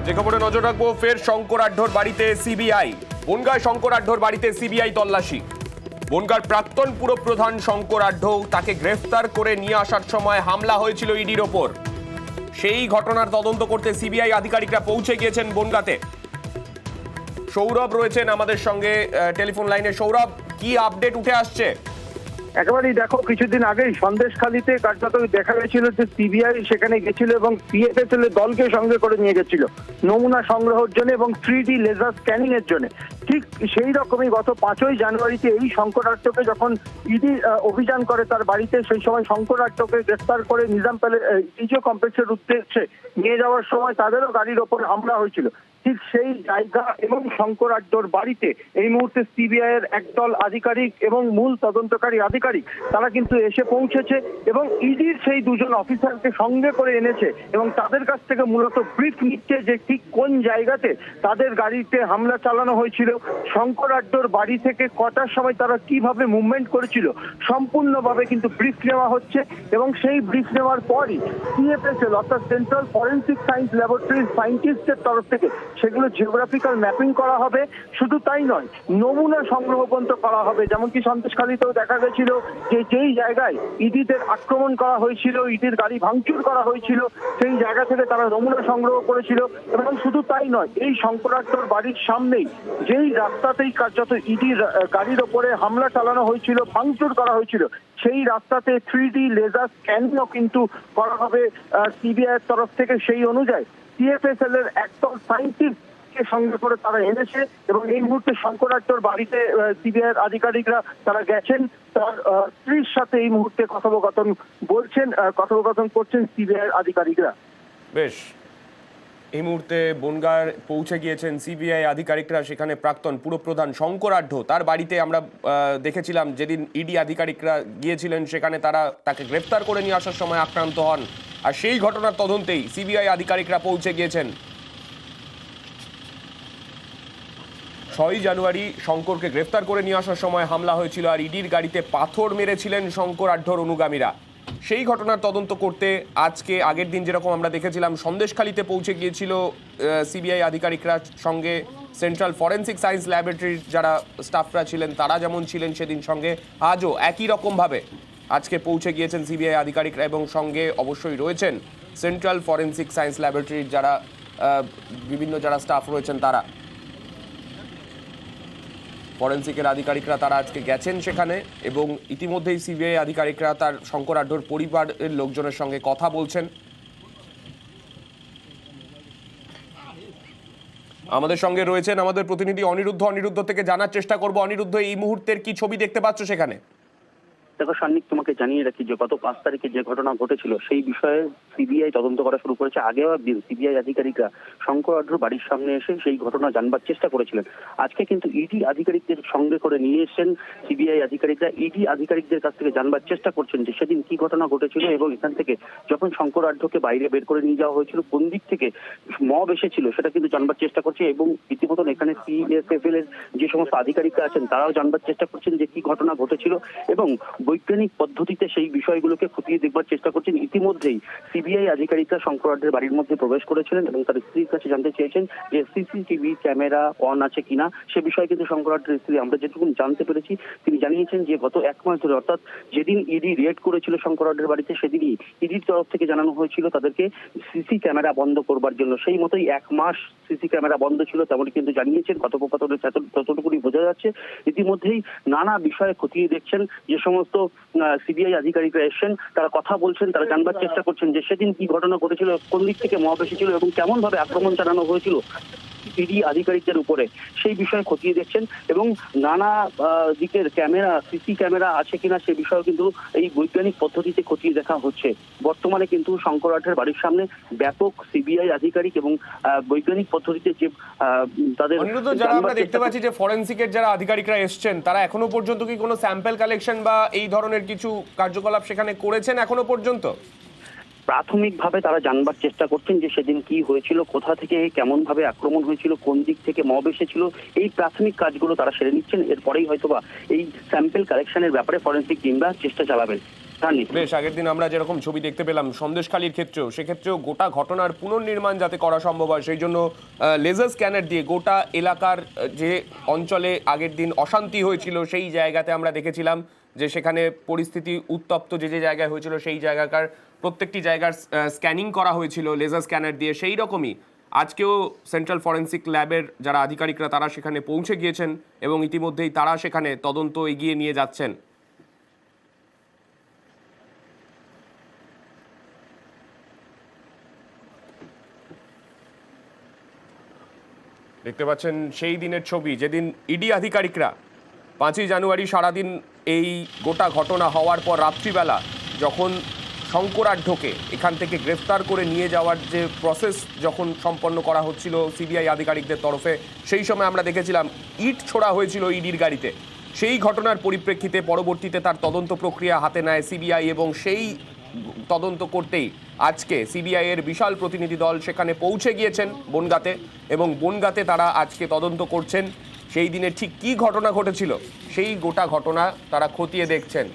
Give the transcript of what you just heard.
যে খবরে নজর রাখবো, ফের শঙ্কর আঢ্যর বাড়িতে সিবিআই। বনগাঁয় শঙ্কর আঢ্যর বাড়িতে সিবিআই তল্লাশি। বনগাঁর প্রাক্তন পুরপ্রধান শঙ্কর আঢ্য, তাকে গ্রেফতার করে নিয়ে আসার সময় হামলা হয়েছিল ইডির ওপর। সেই ঘটনার তদন্ত করতে সিবিআই আধিকারিকরা পৌঁছে গিয়েছেন বনগাঁতে। সৌরভ রয়েছেন আমাদের সঙ্গে টেলিফোন লাইনে। সৌরভ, কি আপডেট উঠে আসছে? একেবারেই দেখো, কিছুদিন আগেই সন্দেশখালীতে কার্যত দেখা গেছিল যে সিবিআই সেখানে গেছিল এবং সিএফএসএল এর দলকে সঙ্গে করে নিয়ে গেছিল নমুনা সংগ্রহের জন্য এবং 3D লেজার স্ক্যানিং এর জন্য। ঠিক সেই রকমই গত 5ই জানুয়ারিতে এই শঙ্কর আঢ্যকে যখন ইডি অভিযান করে তার বাড়িতে, সেই সময় শঙ্কর আঢ্যকে গ্রেফতার করে নিজাম ইজো কমপ্লেক্সের উদ্দেশ্যে নিয়ে যাওয়ার সময় তাদেরও গাড়ির ওপর হামলা হয়েছিল। ঠিক সেই জায়গা এবং শঙ্কর আঢ্যর বাড়িতে এই মুহূর্তে সিবিআই এর একদল আধিকারিক এবং মূল তদন্তকারী আধিকারিক তারা কিন্তু এসে পৌঁছেছে এবং ইডির সেই দুজন অফিসারকে সঙ্গে করে এনেছে এবং তাদের কাছ থেকে মূলত ব্রিফ নিচ্ছে যে ঠিক কোন জায়গাতে তাদের গাড়িতে হামলা চালানো হয়েছিল, শঙ্কর আঢ্যর বাড়ি থেকে কটার সময় তারা কিভাবে মুভমেন্ট করেছিল, সম্পূর্ণভাবে কিন্তু ব্রিফ নেওয়া হচ্ছে। এবং সেই ব্রিফ নেওয়ার পরই সিএফএসএল অর্থাৎ সেন্ট্রাল ফরেন্সিক সায়েন্স ল্যাবরেটরির সায়েন্টিস্টদের তরফ থেকে সেগুলো জিওগ্রাফিক্যাল ম্যাপিং করা হবে। শুধু তাই নয়, নমুনা সংগ্রহ পর্যন্ত করা হবে। যেমনকি সন্দেশখালীতেও দেখা গেছিল যে যেই জায়গায় ইডিদের আক্রমণ করা হয়েছিল, ইডির গাড়ি ভাঙচুর করা হয়েছিল, সেই জায়গা থেকে তারা নমুনা সংগ্রহ করেছিল। এবং শুধু তাই নয়, এই শঙ্কর আঢ্যর বাড়ির সামনেই যেই রাস্তাতেই কার্যত ইডির গাড়ির ওপরে হামলা চালানো হয়েছিল, ভাঙচুর করা হয়েছিল, সেই রাস্তাতে 3D লেজার স্ক্যানিংও কিন্তু করা হবে সিবিআই এর তরফ থেকে। সেই অনুযায়ী সিএফএসএল এর একদল সায়েন্টিস্টকে সঙ্গে করে তারা এনেছে এবং এই মুহূর্তে শঙ্কর আঢ্যর বাড়িতে সিবিআই এর আধিকারিকরা তারা গেছেন। তার স্ত্রীর সাথে এই মুহূর্তে কথোপকথন করছেন সিবিআই এর আধিকারিকরা। বেশ, এই মুহূর্তে বনগাঁর পৌঁছে গিয়েছেন সিবিআই আধিকারিকরা। সেখানে প্রাক্তন পুরপ্রধান শঙ্কর আঢ্য, তার বাড়িতে আমরা দেখেছিলাম যেদিন ইডি আধিকারিকরা গিয়েছিলেন, সেখানে তাকে গ্রেপ্তার করে নিয়ে আসার সময় আক্রান্ত হন। আর সেই ঘটনার তদন্তেই সিবিআই আধিকারিকরা পৌঁছে গিয়েছেন। 6ই জানুয়ারি শঙ্করকে গ্রেফতার করে নিয়ে আসার সময় হামলা হয়েছিল আর ইডির গাড়িতে পাথর মেরেছিলেন শঙ্কর আঢ্যর অনুগামীরা। সেই ঘটনার তদন্ত করতে আজকে আগের দিন যেরকম আমরা দেখেছিলাম সন্দেশখালীতে পৌঁছে গিয়েছিল সিবিআই আধিকারিকরা, সঙ্গে সেন্ট্রাল ফরেন্সিক সায়েন্স ল্যাবরেটরির যারা স্টাফরা ছিলেন তারা যেমন ছিলেন সেদিন, সঙ্গে আজও একই রকমভাবে আজকে পৌঁছে গিয়েছেন সিবিআই আধিকারিকরা এবং সঙ্গে অবশ্যই রয়েছেন সেন্ট্রাল ফরেন্সিক সায়েন্স ল্যাবরেটরির যারা বিভিন্ন যারা স্টাফ রয়েছেন তারা। ফরেন্সিকের আধিকারিকরা তারা আজকে গেছেন সেখানে এবং ইতিমধ্যেই সিবিআই আধিকারিকরা তার শঙ্কর আঢ্যর পরিবারের লোকজনের সঙ্গে কথা বলছেন। আমাদের সঙ্গে রয়েছেন আমাদের প্রতিনিধি অনিরুদ্ধ থেকে জানার চেষ্টা করব। অনিরুদ্ধ, এই মুহূর্তের কি ছবি দেখতে পাচ্ছ সেখানে? দেখো সান্নিক, তোমাকে জানিয়ে রাখি যে গত 5 তারিখে যে ঘটনা ঘটেছিল সেই বিষয়ে সিবিআই তদন্ত করা শুরু করেছে। আগেও একদিন সিবিআই আধিকারিকরা শঙ্কর আঢ্যর বাড়ির সামনে এসে সেই ঘটনা জানবার চেষ্টা করেছিলেন। আজকে কিন্তু ইডি আধিকারিকদের সঙ্গে করে নিয়ে এসেছেন সিবিআই আধিকারিকরা। ইডি আধিকারিকদের কাছ থেকে জানবার চেষ্টা করছেন যে সেদিন কি ঘটনা ঘটেছিল এবং এখান থেকে যখন শঙ্কর আঢ্যকে বাইরে বের করে নিয়ে যাওয়া হয়েছিল কোন দিক থেকে মব এসেছিল সেটা কিন্তু জানবার চেষ্টা করছে। এবং ইতিমধ্যে এখানে সিএফএসএল এর যে সমস্ত আধিকারিকরা আছেন তারাও জানবার চেষ্টা করছেন যে কি ঘটনা ঘটেছিল এবং বৈজ্ঞানিক পদ্ধতিতে সেই বিষয়গুলোকে খতিয়ে দেখবার চেষ্টা করছেন। ইতিমধ্যেই সিবিআই আধিকারিকরা শঙ্কর আঢ্যের বাড়ির মধ্যে প্রবেশ করেছিলেন এবং তার স্ত্রীর কাছে জানতে চেয়েছেন যে সিসিটিভি ক্যামেরা অন আছে কিনা সে বিষয়ে। কিন্তু শঙ্কর আঢ্যের স্ত্রী, আমরা যেটুকু জানতে পেরেছি, তিনি জানিয়েছেন যে গত 1 মাস ধরে, অর্থাৎ যেদিন ইডি রেড করেছিল শঙ্কর আঢ্যের বাড়িতে, সেদিনই ইডির তরফ থেকে জানানো হয়েছিল তাদেরকে সিসি ক্যামেরা বন্ধ করবার জন্য। সেই মতোই 1 মাস সিসি ক্যামেরা বন্ধ ছিল তেমনই কিন্তু জানিয়েছেন। কথোপকথনের ততটুকুনি বোঝা যাচ্ছে। ইতিমধ্যেই নানা বিষয়ে খতিয়ে দেখছেন যে সমস্ত সিবিআই আধিকারিকরা এসেছেন, তারা কথা বলছেন, তারা জানবার চেষ্টা করছেন যে সেদিন কি ঘটনা ঘটেছিল, কোন দিক থেকে মব এসেছিল এবং কেমন ভাবে আক্রমণ চালানো হয়েছিল ইডি আধিকারিকদের উপরে, সেই বিষয়ে খতিয়ে দেখছেন। এবং নানা দিকের ক্যামেরা, সিসি ক্যামেরা আছে কিনা সে বিষয়ে কিন্তু এই বৈজ্ঞানিক পদ্ধতিতে খতিয়ে দেখা হচ্ছে। বর্তমানে কিন্তু শঙ্কর আঢ্যের বাড়ির সামনে ব্যাপক সিবিআই আধিকারিক এবং বৈজ্ঞানিক পদ্ধতিতে যে তাদের যারা আমরা দেখতে পাচ্ছি যে ফরেন্সিকের যারা আধিকারিকরা এসছেন তারা এখনো পর্যন্ত কি কোনো স্যাম্পল কালেকশন বা এই ধরনের কিছু কার্যকলাপ সেখানে করেছেন এখনো পর্যন্ত? প্রাথমিকভাবে তারা জানবার চেষ্টা করছেন যে সেদিন কি হয়েছিল, কোথা থেকে কেমন ভাবে আক্রমণ হয়েছিল, কোন দিক থেকে মব এসেছিল, এই প্রাথমিক কাজগুলো তারা সেরে নিচ্ছেন। এরপরেই হয়তোবা এই স্যাম্পল কালেকশনের ব্যাপারে ফরেন্সিক টিমরা চেষ্টা চালাবেন। বেশ, আগের দিন আমরা যেরকম ছবি দেখতে পেলাম সন্দেশখালীর ক্ষেত্রেও, সেক্ষেত্রেও গোটা ঘটনার পুনর্নির্মাণ যাতে করা সম্ভব হয় সেই জন্য লেজার স্ক্যানার দিয়ে গোটা এলাকার যে অঞ্চলে আগের দিন অশান্তি হয়েছিল সেই জায়গাতে আমরা দেখেছিলাম যে সেখানে পরিস্থিতি উত্তপ্ত যে যে জায়গায় হয়েছিল সেই জায়গাকার প্রত্যেকটি জায়গার স্ক্যানিং করা হয়েছিল লেজার স্ক্যানার দিয়ে। সেই রকমই আজকেও সেন্ট্রাল ফরেন্সিক ল্যাবের যারা আধিকারিকরা তারা সেখানে পৌঁছে গিয়েছেন এবং ইতিমধ্যেই তারা সেখানে তদন্ত এগিয়ে নিয়ে যাচ্ছেন। দেখতে পাচ্ছেন সেই দিনের ছবি যেদিন ইডি আধিকারিকরা 5ই জানুয়ারি সারাদিন এই গোটা ঘটনা হওয়ার পর রাত্রিবেলা যখন শঙ্করাঢ্যকে এখান থেকে গ্রেফতার করে নিয়ে যাওয়ার যে প্রসেস যখন সম্পন্ন করা হচ্ছিল সিবিআই আধিকারিকদের তরফে, সেই সময় আমরা দেখেছিলাম ইট ছোড়া হয়েছিল ইডির গাড়িতে। সেই ঘটনার পরিপ্রেক্ষিতে পরবর্তীতে তার তদন্ত প্রক্রিয়া হাতে নেয় সিবিআই এবং সেই তদন্ত করতেই আজকে সিবিআই এর বিশাল প্রতিনিধি দল সেখানে পৌঁছে গিয়েছেন বনগাঁতে এবং বনগাঁতে তারা আজকে তদন্ত করছেন সেই দিনে ঠিক কী ঘটনা ঘটেছিল সেই গোটা ঘটনা তারা খতিয়ে দেখছেন।